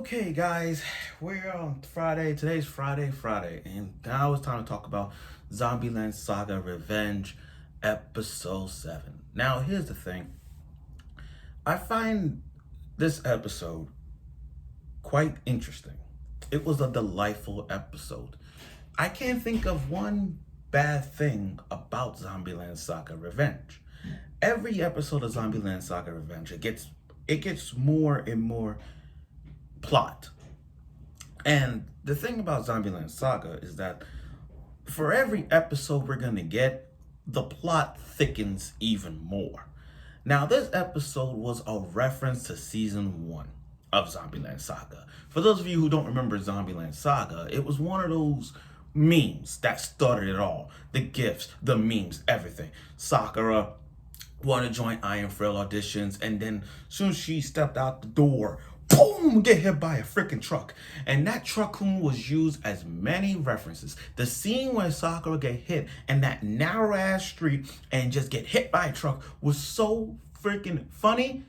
Okay, guys, we're on Friday. Today's Friday, and now it's time to talk about Zombieland Saga Revenge, Episode 7. Now, here's the thing. I find this episode quite interesting. It was a delightful episode. I can't think of one bad thing about Zombieland Saga Revenge. Every episode of Zombieland Saga Revenge, it gets more and more plot. And the thing about Zombieland Saga is that for every episode we're gonna get, the plot thickens even more. Now, this episode was a reference to season 1 of Zombieland Saga. For those of you who don't remember Zombieland Saga, it was one of those memes that started it all. The gifts, the memes, everything. Sakura wanted to join Iron Frail auditions, and then soon as she stepped out the door, boom, get hit by a freaking truck. And that truck was used as many references. The scene where Sakura get hit in that narrow ass street and just get hit by a truck was so freaking funny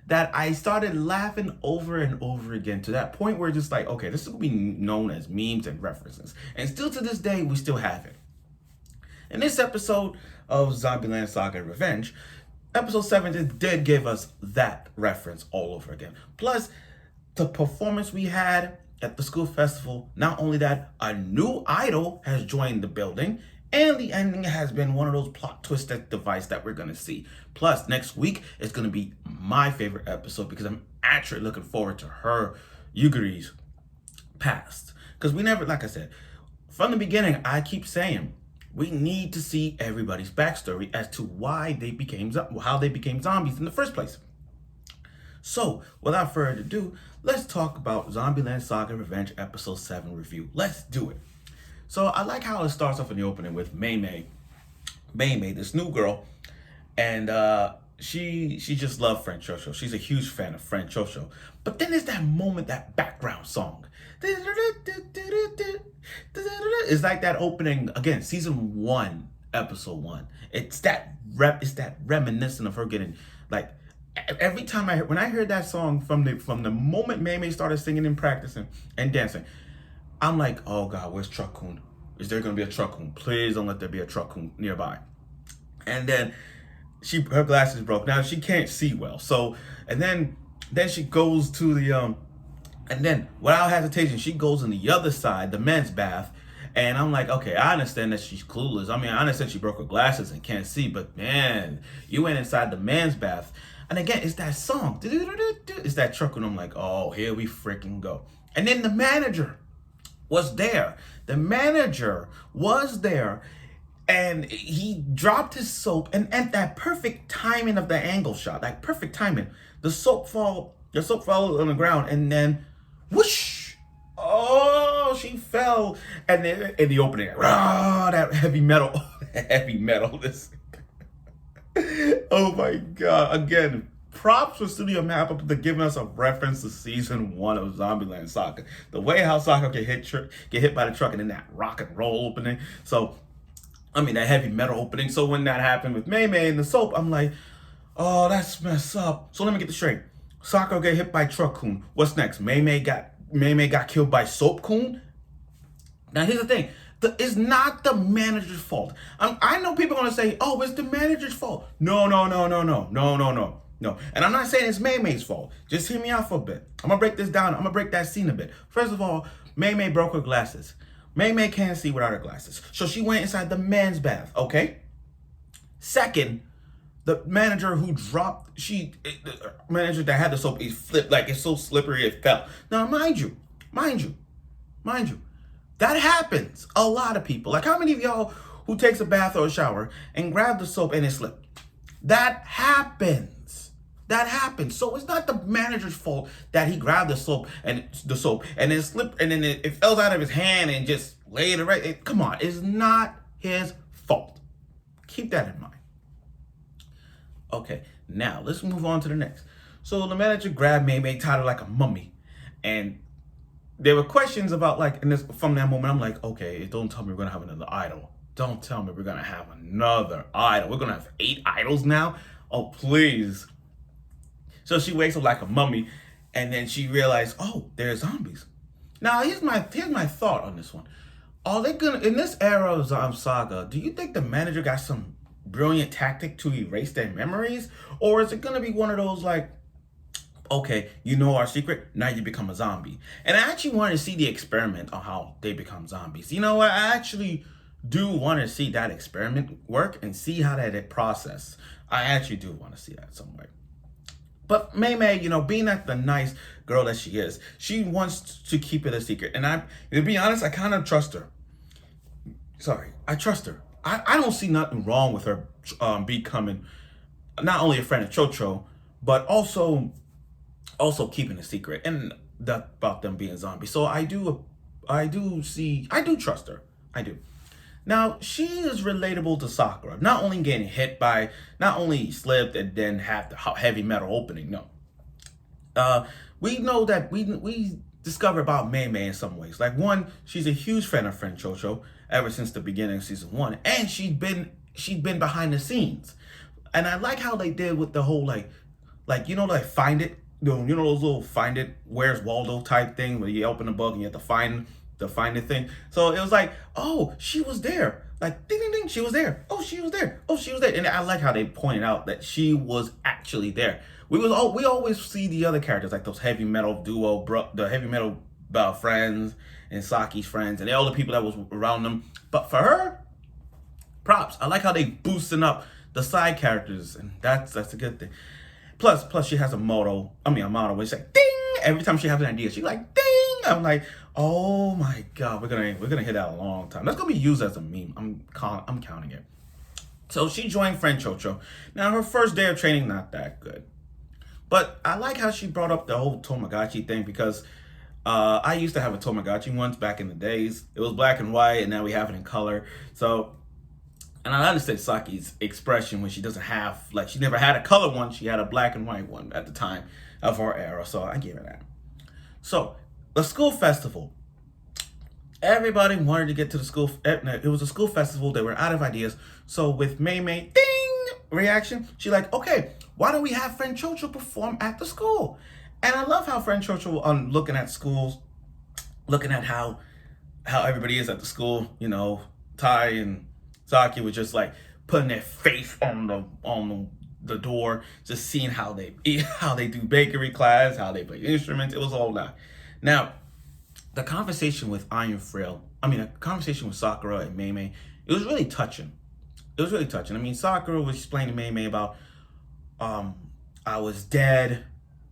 that I started laughing over and over again, to that point where it's just like, okay, this is gonna be known as memes and references. And still to this day, we still have it. In this episode of Zombieland Saga Revenge, episode 7 just did give us that reference all over again. Plus, the performance we had at the school festival, not only that, a new idol has joined the building, and the ending has been one of those plot twisted device that we're gonna see. Plus, next week is gonna be my favorite episode because I'm actually looking forward to her, Yugiri's past. Because we never, like I said, from the beginning, I keep saying, we need to see everybody's backstory as to why they became, how they became zombies in the first place. So, without further ado, let's talk about Zombieland Saga Revenge Episode 7 review. Let's do it. So, I like how it starts off in the opening with Maimai, this new girl, and she just loves Franchosho. She's a huge fan of Franchosho. But then there's that moment, that background song. It's like that opening, again, season 1, episode 1. It's that reminiscent of her getting, like, every time when I heard that song, from the moment Maimai started singing and practicing and dancing, I'm like, oh God, where's Truck-kun? Is there gonna be a Truck-kun? Please don't let there be a Truck-kun nearby. And then her glasses broke. Now she can't see well. So, and then she goes to the and then without hesitation, she goes in the other side, the men's bath. And I'm like, okay, I understand that she's clueless. I mean, I understand she broke her glasses and can't see, but man, you went inside the men's bath. And again, it's that song. It's that truck, and I'm like, oh, here we freaking go. And then the manager was there. And he dropped his soap, and at that perfect timing of the angle shot, like perfect timing, the soap fell on the ground, and then whoosh! Oh, she fell. And then in the opening, that heavy metal, this. Oh my God. Again, props for Studio Mappa for giving us a reference to season 1 of Zombieland Saga. The way how Saga get hit by the truck, and then that rock and roll opening. So, I mean, that heavy metal opening. So when that happened with Maimai and the soap, I'm like, oh, that's messed up. So let me get this straight. Sakura get hit by Truck-kun. What's next? Maimai got killed by Soap-kun? Now here's the thing. It's not the manager's fault. I know people are going to say, oh, it's the manager's fault. No. And I'm not saying it's Maimai's fault. Just hear me out for a bit. I'm going to break this down. I'm going to break that scene a bit. First of all, Maimai broke her glasses. Maimai can't see without her glasses. So she went inside the men's bath, okay? Second, the manager manager that had the soap, he flipped, like it's so slippery it fell. Now, mind you, that happens. A lot of people. Like, how many of y'all who takes a bath or a shower and grab the soap and it slipped? That happens. So it's not the manager's fault that he grabbed the soap and then slipped, and then it fell out of his hand and just laid it right. Come on, it's not his fault. Keep that in mind. Okay, now let's move on to the next. So the manager grabbed Maimai, tied her like a mummy, and there were questions about, like, and from that moment, I'm like, okay, don't tell me we're gonna have another idol. Don't tell me we're gonna have another idol. We're gonna have 8 idols now? Oh, please. So she wakes up like a mummy, and then she realized, oh, they're zombies. Now here's my thought on this one. Are they gonna, in this era of Saga, do you think the manager got some brilliant tactic to erase their memories, or is it gonna be one of those like, okay, you know our secret, now you become a zombie? And I actually wanted to see the experiment on how they become zombies. You know what? I actually do want to see that experiment work and see how that process. I actually do want to see that some way. But Maimai, you know, being that the nice girl that she is, she wants to keep it a secret. And to be honest, I kind of trust her. Sorry, I trust her. I don't see nothing wrong with her becoming not only a friend of Chocho, but also keeping a secret and that about them being zombies. So I do trust her. I do. Now, she is relatable to Sakura. Not only getting hit by, not only slipped and then have the heavy metal opening, no. We know that we discover about Maimai in some ways. Like, one, she's a huge fan of friend Chocho ever since the beginning of season 1. And she's been behind the scenes. And I like how they did with the whole, like you know, like find it. You know those little find it, where's Waldo type thing where you open the book and you have to find the thing. So it was like, oh, she was there. Like ding ding ding, she was there. Oh, she was there. Oh, she was there. And I like how they pointed out that she was actually there. We always see the other characters like those heavy metal duo, the heavy metal friends and Saki's friends and all the people that was around them. But for her, props. I like how they boosting up the side characters, and that's a good thing. Plus she has a motto where she's like ding every time she has an idea. She's like ding. I'm like, oh my god, we're gonna hit that a long time. That's gonna be used as a meme. I'm counting it. So she joined friend Chocho. Now her first day of training not that good, but I like how she brought up the whole Tamagotchi thing because I used to have a Tamagotchi once back in the days. It was black and white, and now we have it in color. So. And I understand Saki's expression when she doesn't have, like, she never had a color one. She had a black and white one at the time of her era. So I give her that. So the school festival. Everybody wanted to get to the school. It was a school festival. They were out of ideas. So with Maimai, ding, reaction, she's like, okay, why don't we have friend Chocho perform at the school? And I love how friend Chocho, looking at schools, looking at how everybody is at the school, you know, Tai and Saki was just like putting their face on the door, just seeing how they eat, how they do bakery class, how they play instruments. It was all that. Now, the conversation with the conversation with Sakura and Maimai, it was really touching. It was really touching. I mean, Sakura was explaining to Maimai about, I was dead,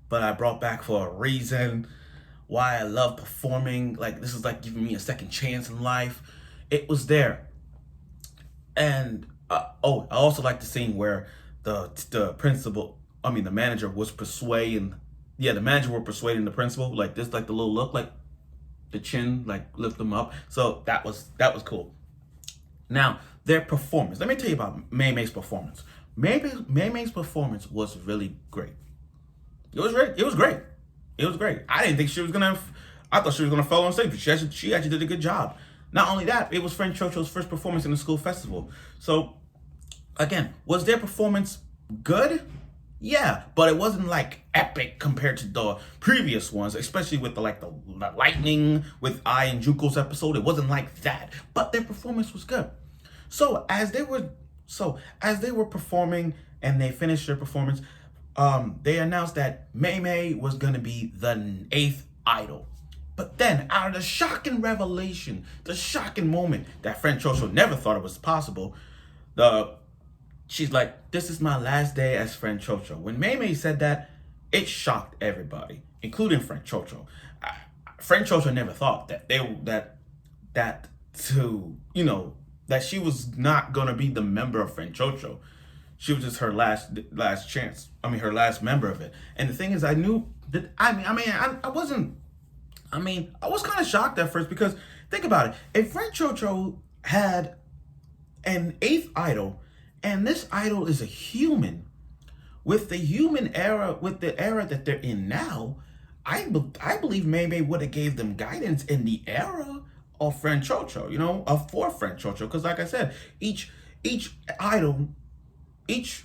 but I brought back for a reason. Why I love performing. Like, this is like giving me a second chance in life. It was there. And I also like the scene where the manager was persuading. Yeah, the manager were persuading the principal, like this, like the little look, like the chin, like lift them up. So that was cool. Now their performance. Let me tell you about Maimai's performance. Maimai's performance was really great. It was great. It was great. I didn't think she was gonna. I thought she was gonna fall on stage, but she actually did a good job. Not only that, it was friend Chocho's first performance in the school festival. So, again, was their performance good? Yeah, but it wasn't like epic compared to the previous ones, especially with the lightning with Ai and Juko's episode. It wasn't like that, but their performance was good. So as they were performing and they finished their performance, they announced that Maimai was gonna be the 8th idol. But then, out of the shocking revelation, the shocking moment that friend Chocho never thought it was possible, she's like, this is my last day as friend Chocho. When Maimai said that, it shocked everybody, including friend Chocho. Friend Chocho never thought that she was not gonna be the member of friend Chocho. She was just her last chance. Her last member of it. And the thing is, I knew that. I was kind of shocked at first because think about it. If friend Chocho had an 8th idol, and this idol is a human, with the era that they're in now, I believe Maimai would have gave them guidance in the era of friend Chocho, for friend Chocho. Because like I said, each idol, each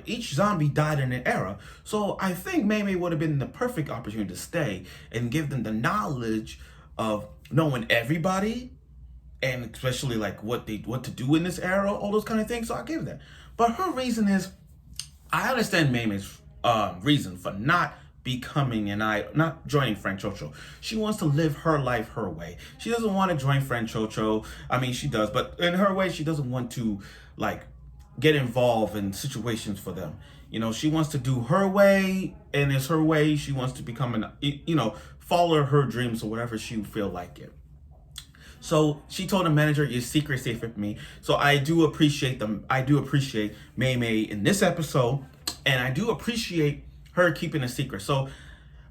each zombie died in an era. So I think Maimai would have been the perfect opportunity to stay and give them the knowledge of knowing everybody, and especially like what to do in this era, all those kind of things. So I give that. But her reason is, I understand Maimai's reason for not becoming not joining Frank Chocho. She wants to live her life her way. She doesn't want to join Frank Chocho. I mean, she does, but in her way, she doesn't want to like get involved in situations for them. You know, she wants to do her way, and it's her way. She wants to become follow her dreams or whatever she feel like it. So she told the manager, "Your secret's safe with me." So I do appreciate them. I do appreciate Maimai in this episode, and I do appreciate her keeping a secret. So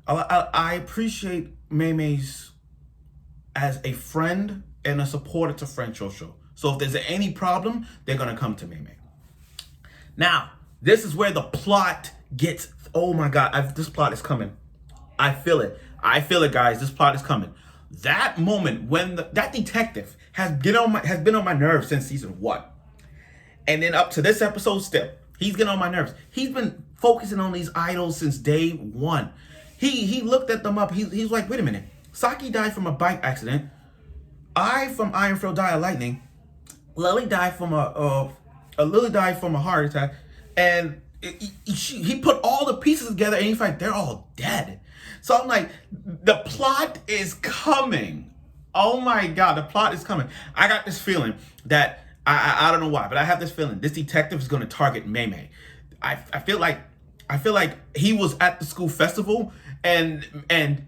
I appreciate Maimai's as a friend and a supporter to Frank Chocho. So if there's any problem, they're gonna come to Maimai. Now, this is where the plot gets. Oh my God, this plot is coming. I feel it. I feel it, guys. This plot is coming. That moment when that detective has been on my nerves since season 1, and then up to this episode, still he's getting on my nerves. He's been focusing on these idols since day 1. He looked at them up. He's like, wait a minute. Saki died from a bike accident. I from Ironfield died of lightning. Lily died from a heart attack, and he put all the pieces together, and he's like, they're all dead. So I'm like, the plot is coming. Oh my God, the plot is coming. I got this feeling that I don't know why, but I have this feeling this detective is going to target Maimai. I feel like he was at the school festival, and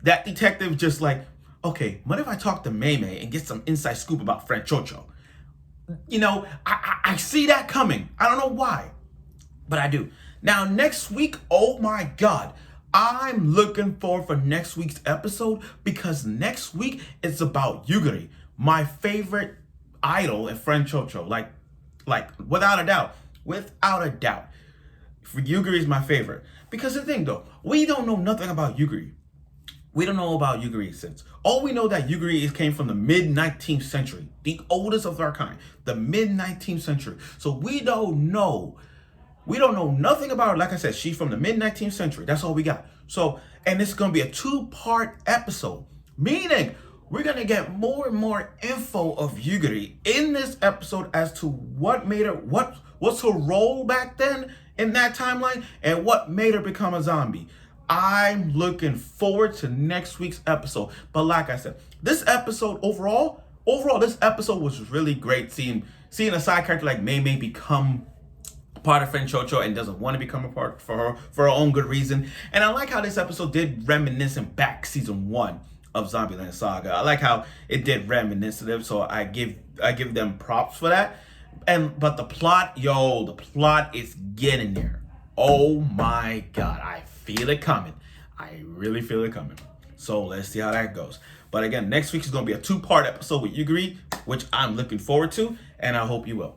that detective just like, okay, what if I talk to Maimai and get some inside scoop about Frank Chocho? You know, I see that coming. I don't know why, but I do. Now, next week, oh my God, I'm looking forward for next week's episode, because next week it's about Yugiri, my favorite idol in Frank Chocho. Like without a doubt. Yugiri is my favorite. Because the thing though, we don't know nothing about Yugiri. We don't know about Yugiri since. All we know that Yugiri came from the mid-19th century, the oldest of our kind, the mid-19th century. So we don't know nothing about her. Like I said, she's from the mid-19th century. That's all we got. So, and it's going to be a 2-part episode, meaning we're going to get more and more info of Yugiri in this episode as to what made her, what's her role back then in that timeline, and what made her become a zombie. I'm looking forward to next week's episode. But like I said, this episode overall, this episode was really great. Seeing a side character like Maimai become part of Frank Chocho and doesn't want to become a part for her own good reason. And I like how this episode did reminiscent back season 1 of Zombieland Saga. I like how it did reminiscent, so I give them props for that. But the plot is getting there. Oh my God, I feel it coming. I really feel it coming. So let's see how that goes. But again, next week is going to be a 2-part episode with Yugiri, which I'm looking forward to, and I hope you will.